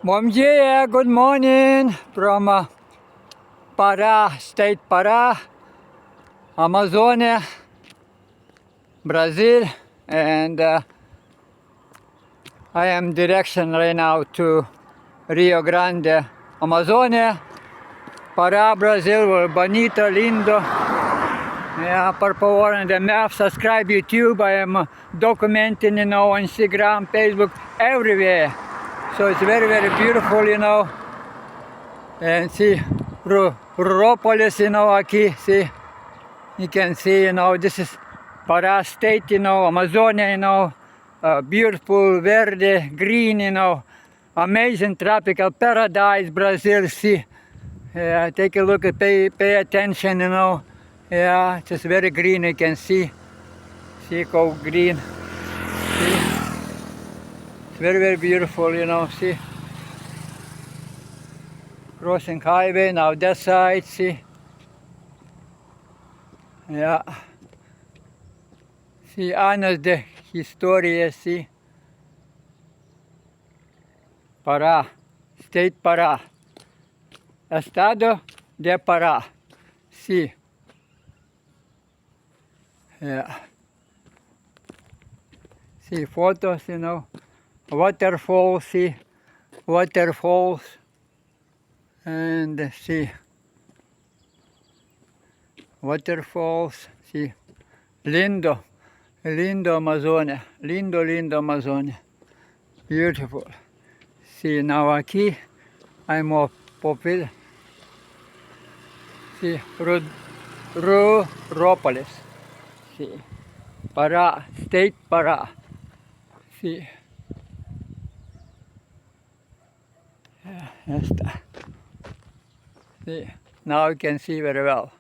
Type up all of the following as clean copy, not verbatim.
Bom dia, good morning from Pará, state Pará, Amazonia, Brazil, and I am direction right now to Rio Grande, Amazonia, Pará, Brazil, bonito, lindo. Yeah, por favor, on the map, subscribe YouTube. I am documenting, Instagram, Facebook, everywhere. So it's very, very beautiful, And see, Ruropolis, aquí, see. You can see, this is Pará State, Amazonia, beautiful, verde, green, amazing tropical paradise, Brazil, see. Yeah, take a look, pay attention, Yeah, it's just very green, you can see. See how green. See? It's very, very beautiful, see. Crossing highway, now that side, see. Yeah. See, anos de historia, see. Pará, State Pará. Estado de Pará, see. Yeah. See photos, waterfalls, see. Waterfalls. And see. Waterfalls, see. Lindo. Lindo Amazonia. Lindo, lindo Amazonia. Beautiful. See, now aquí I'm more popular. See, Ruropolis. See, Pará, State Pará. See. Yeah, esta. See, now you can see very well.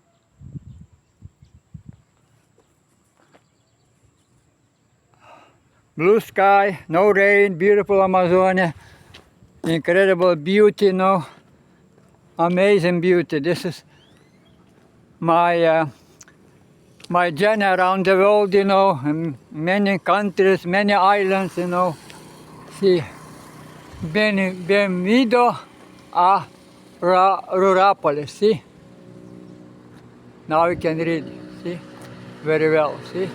Blue sky, no rain, beautiful Amazonia, incredible beauty, amazing beauty. This is my my journey around the world, in many countries, many islands, See, bienvenido a Ruropolis, see? Now you can read, see? Very well, see?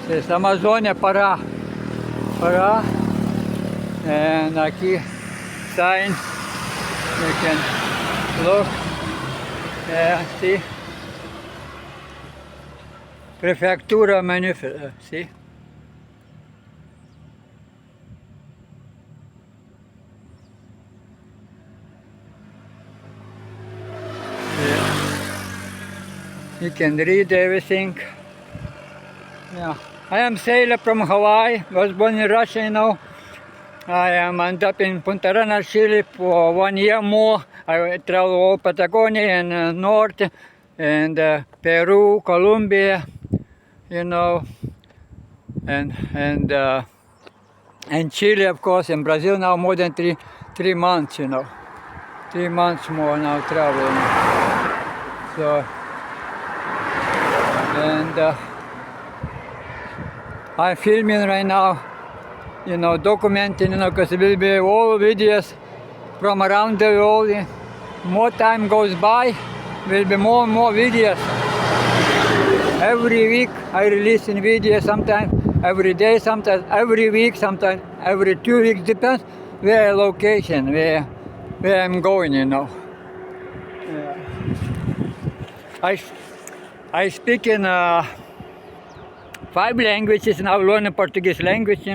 It's Amazonia, Pará. Pará. And aquí, sign. You can look. Yeah, see? Prefectura Manifesta, see? You can read everything. Yeah. I am sailor from Hawaii. Was born in Russia, I am ended up in Punta Arenas, Chile for 1 year more. I travel all Patagonia and north, and Peru, Colombia, and Chile, of course, and Brazil now more than three months, 3 months more now traveling. So, and I'm filming right now, documenting, because it will be all videos from around the world. More time goes by, will be more and more videos. Every week I release a video, sometimes every day, sometimes every week, sometimes every 2 weeks, depends where location, where I'm going, Yeah. I speak in 5 languages now, learning Portuguese language,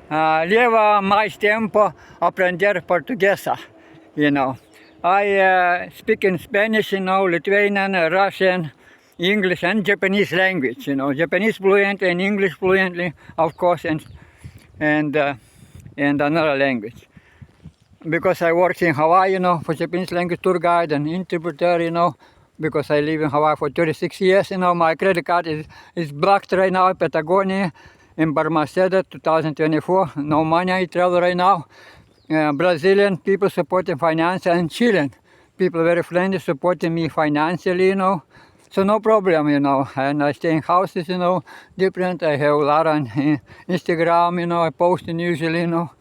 Lleva mais tempo aprender português, I speak in Spanish, Lithuanian, Russian, English, and Japanese language, Japanese fluent and English fluently, of course, and another language. Because I work in Hawaii, for Japanese language tour guide and interpreter, because I live in Hawaii for 36 years, my credit card is blocked right now in Patagonia, in Balmaceda, 2024. No money, I travel right now. Brazilian people supporting finance, and Chilean people very friendly, supporting me financially, So no problem, you know. And I stay in houses, you know, different. I have a lot on Instagram, you know, I posting usually, you know.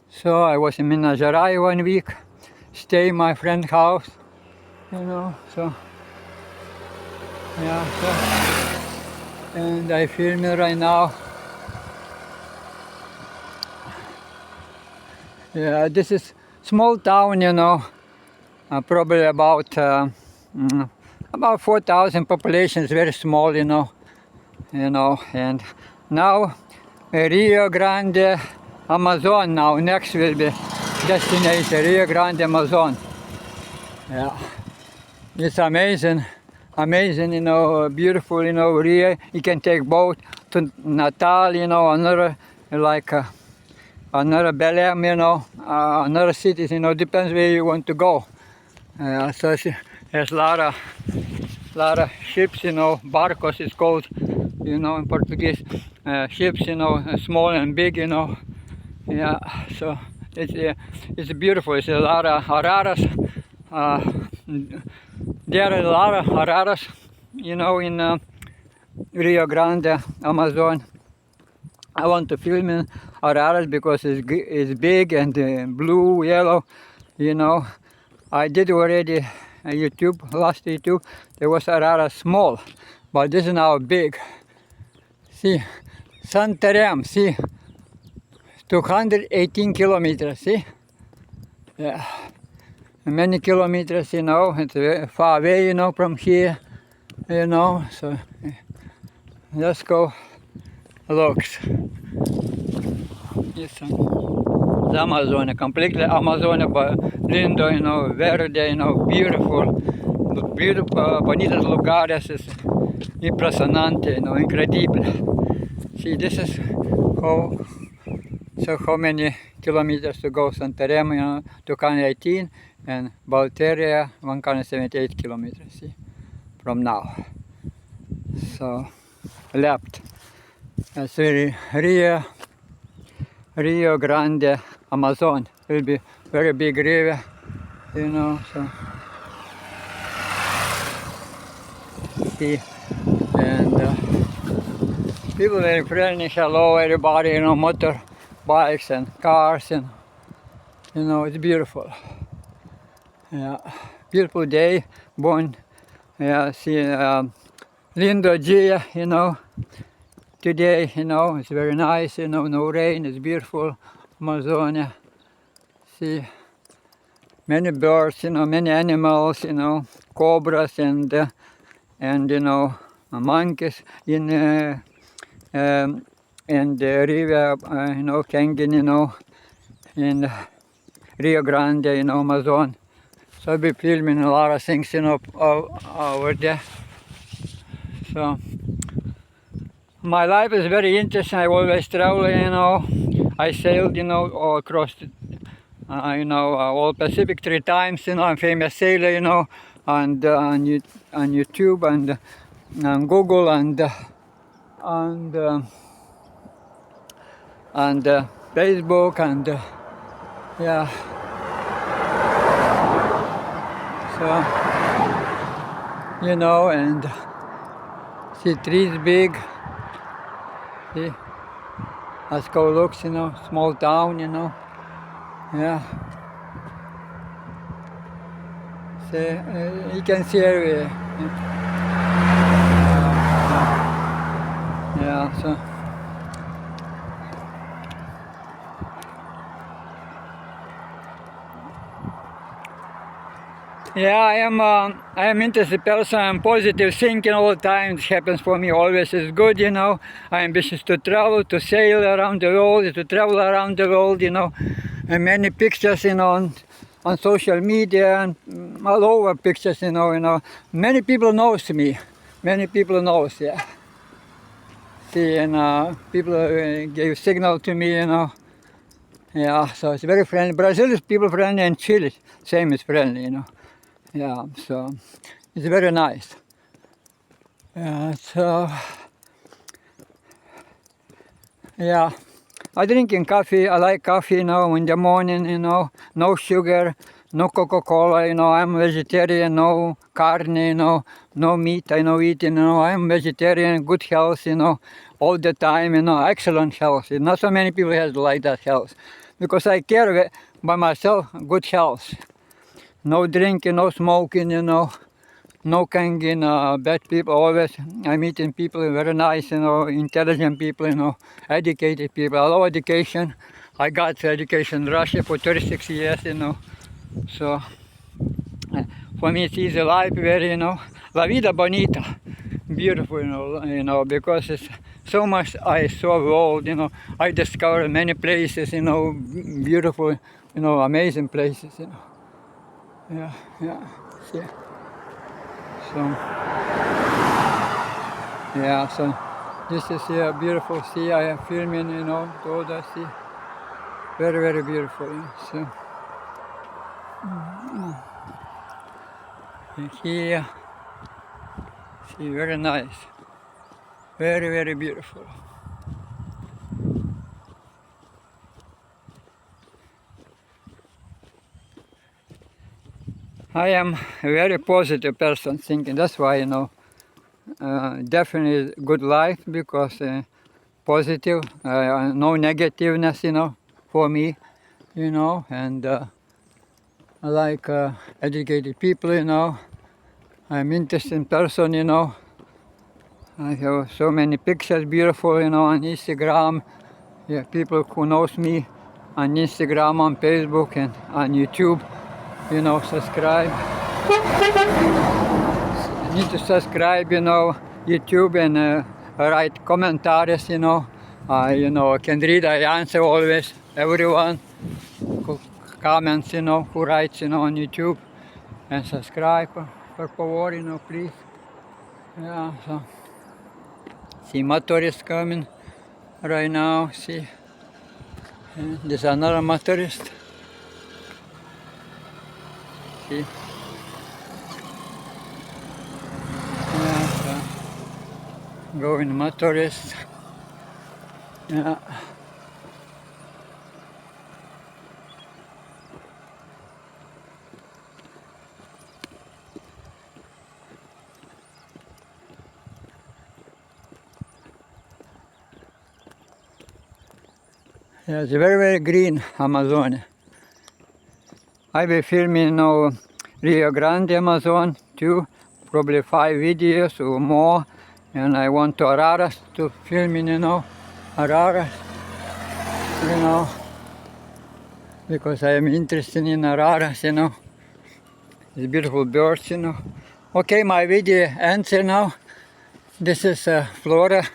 So I was in Minas Gerais 1 week, stay in my friend's house, you know, so, yeah, so, and I film it right now. Yeah, this is small town, you know, probably about 4,000 population, is very small, you know, and now Rio Grande, Amazon now, next will be destination, Rio Grande, Amazon. Yeah, it's amazing, amazing, you know, beautiful, you know, Rio. You can take boat to Natal, you know, another, like, another Belém, you know, another cities, you know, depends where you want to go. So there's a lot of ships, you know, barcos is called, you know, in Portuguese, ships, you know, small and big, you know. Yeah, so it's beautiful. It's a lot of araras. There are a lot of araras, you know, in Rio Grande, Amazon. I want to film in araras because it's big and blue, yellow, you know. I did already YouTube, last YouTube, there was arara small, but this is now big. See, Santarém, see, 218 kilometers, see? Yeah, many kilometers, you know, it's very far away, you know, from here, you know, so let's go looks. Yes, the Amazon, completely Amazon, but lindo, you know, verde, you know, beautiful, bonitos lugares, es impresionante, you know, incredible. See, this is how many kilometers to go. Santarém, you know, 218, and Valteria, 178 kilometers, see, from now. So, left. That's Rio Grande, Amazon. It will be very big river, you know, so. See, and people very friendly, hello everybody, you know, motorbikes and cars, and, you know, it's beautiful. Yeah, beautiful day, born, yeah, see, lindo dia, you know, today, you know, it's very nice, you know, no rain, it's beautiful, Amazonia. See, many birds, you know, many animals, you know, cobras and you know, monkeys in the river, you know, Kangen, you know, in Rio Grande, you know, Amazon. So I'll be filming a lot of things, you know, over there. So my life is very interesting. I always travel, you know. I sailed, you know, all across, you know, all Pacific 3 times. You know, I'm famous sailor, you know, and on YouTube and on Google and Facebook and yeah. So, you know, and see trees big. See, let's go look, you know, small town, you know. Yeah. See, you can see everywhere. Yeah, so. Yeah, I am interested person. I'm positive thinking all the time. It happens for me always. It's good, you know. I'm ambitious to travel, to sail around the world, to travel around the world, you know. And many pictures, you know, on social media and all over pictures, you know. Many people knows me. Many people knows, yeah. See, and people gave signal to me, you know. Yeah, so it's very friendly. Brazil is people friendly, and Chile, same is friendly, you know. Yeah, so it's very nice. Yeah, so yeah, I drinking coffee. I like coffee, you know, in the morning, you know, no sugar, no Coca-Cola, you know, I'm vegetarian, no carne, you know, no meat, I know eating, you know, I'm vegetarian, good health, you know, all the time, you know, excellent health. Not so many people have like that health, because I care by myself, good health. No drinking, no smoking, you know, no hanging bad people. Always I'm meeting people very nice, you know, intelligent people, you know, educated people. I love education. I got education in Russia for 36 years, you know. So for me it's easy life, very, you know, la vida bonita, beautiful, you know, because it's so much I saw world, you know, I discovered many places, you know, beautiful, you know, amazing places, you know. Yeah, yeah, yeah. So. Yeah, so this is a beautiful sea. I am filming, you know, the other sea. Very, very beautiful. So here, see, very nice. Very, very beautiful. I am a very positive person thinking. That's why, you know, definitely good life because positive, no negativeness, you know, for me, you know, and I like educated people, you know. I'm interesting person, you know. I have so many pictures, beautiful, you know, on Instagram. Yeah, people who knows me on Instagram, on Facebook, and on YouTube, you know, subscribe. You need to subscribe, you know, YouTube and write commentaries, you know, I can read, I answer always, everyone who comments, you know, who writes, you know, on YouTube, and subscribe, for favor, you know, please. Yeah, so, see, motorists coming right now, see, and there's another motorist, see. Yeah, so, going motorist, yeah. Yeah, it's very, very green Amazon. I will film in Rio Grande, Amazon too, probably 5 videos or more. And I want to Araras to film in, Araras, you know, because I am interested in Araras, you know. These beautiful birds, you know. Okay, my video ends here now. This is Flora.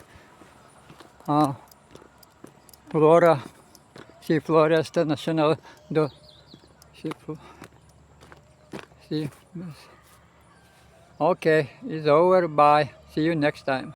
Flora, see Floresta National do see. Okay, it's over. Bye. See you next time.